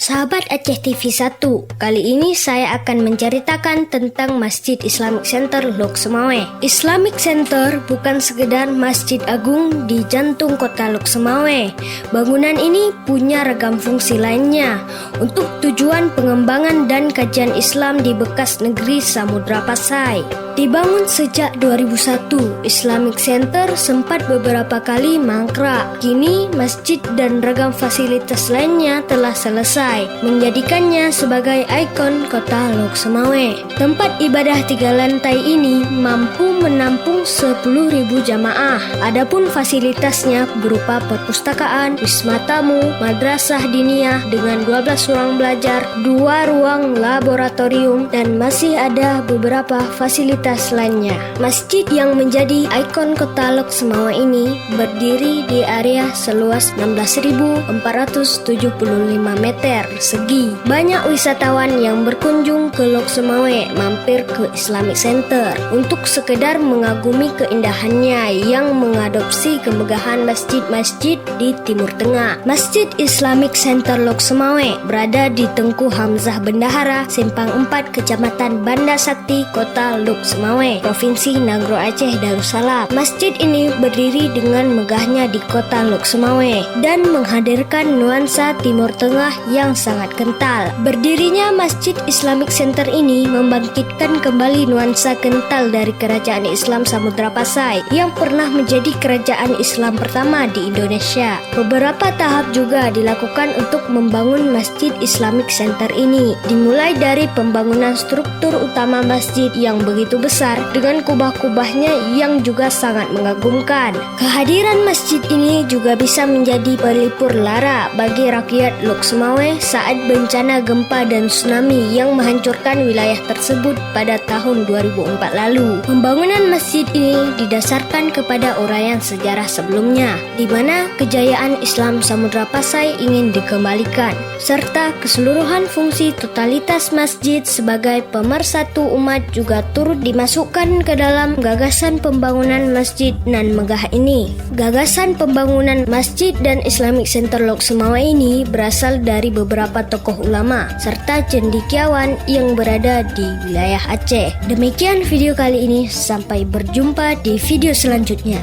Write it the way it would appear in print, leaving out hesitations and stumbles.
Sahabat Aceh TV 1, kali ini saya akan menceritakan tentang Masjid Islamic Center Lok Semawe. Islamic Center bukan sekedar masjid agung di jantung kota Lok Semawe. Bangunan ini punya ragam fungsi lainnya untuk tujuan pengembangan dan kajian Islam di bekas negeri Samudra Pasai. Dibangun sejak 2001, Islamic Center sempat beberapa kali mangkrak. Kini masjid dan ragam fasilitas lainnya telah selesai, menjadikannya sebagai ikon kota Lok Semawe. Tempat ibadah 3 lantai ini mampu menampung 10.000 jamaah. Adapun fasilitasnya berupa perpustakaan, wisma tamu, madrasah diniyah dengan 12 ruang belajar, 2 ruang laboratorium, dan masih ada beberapa fasilitas lainnya. Masjid yang menjadi ikon kota Lok Semawe ini berdiri di area seluas 16.475 meter persegi. Banyak wisatawan yang berkunjung ke Lok Semawe mampir ke Islamic Center untuk sekedar mengagumi keindahannya yang mengadopsi kemegahan masjid-masjid di Timur Tengah. Masjid Islamic Center Lok Semawe berada di Tengku Hamzah Bendahara, Simpang 4, Kecamatan Banda Sakti, Kota Lok Semawe, Provinsi Nagro Aceh Darussalam. Masjid ini berdiri dengan megahnya di Kota Lok Semawe dan menghadirkan nuansa Timur Tengah yang sangat kental. Berdirinya Masjid Islamic Center ini membangkitkan kembali nuansa kental dari Kerajaan Islam Samudra Pasai yang pernah menjadi kerajaan Islam pertama di Indonesia. Beberapa tahap juga dilakukan untuk membangun Masjid Islamic Center ini, dimulai dari pembangunan struktur utama masjid yang begitu besar dengan kubah-kubahnya yang juga sangat mengagumkan. Kehadiran masjid ini juga bisa menjadi pelipur lara bagi rakyat Lok Semawe saat bencana gempa dan tsunami yang menghancurkan wilayah tersebut pada tahun 2004 lalu. Pembangunan masjid ini didasarkan kepada uraian sejarah sebelumnya, di mana kejayaan Islam Samudra Pasai ingin dikembalikan, serta keseluruhan fungsi totalitas masjid sebagai pemersatu umat juga turut dimasukkan ke dalam gagasan pembangunan masjid nan megah ini. Gagasan pembangunan masjid dan Islamic Center Lok Semawe ini berasal dari beberapa tokoh ulama serta cendekiawan yang berada di wilayah Aceh. Demikian video kali ini, sampai berjumpa di video selanjutnya.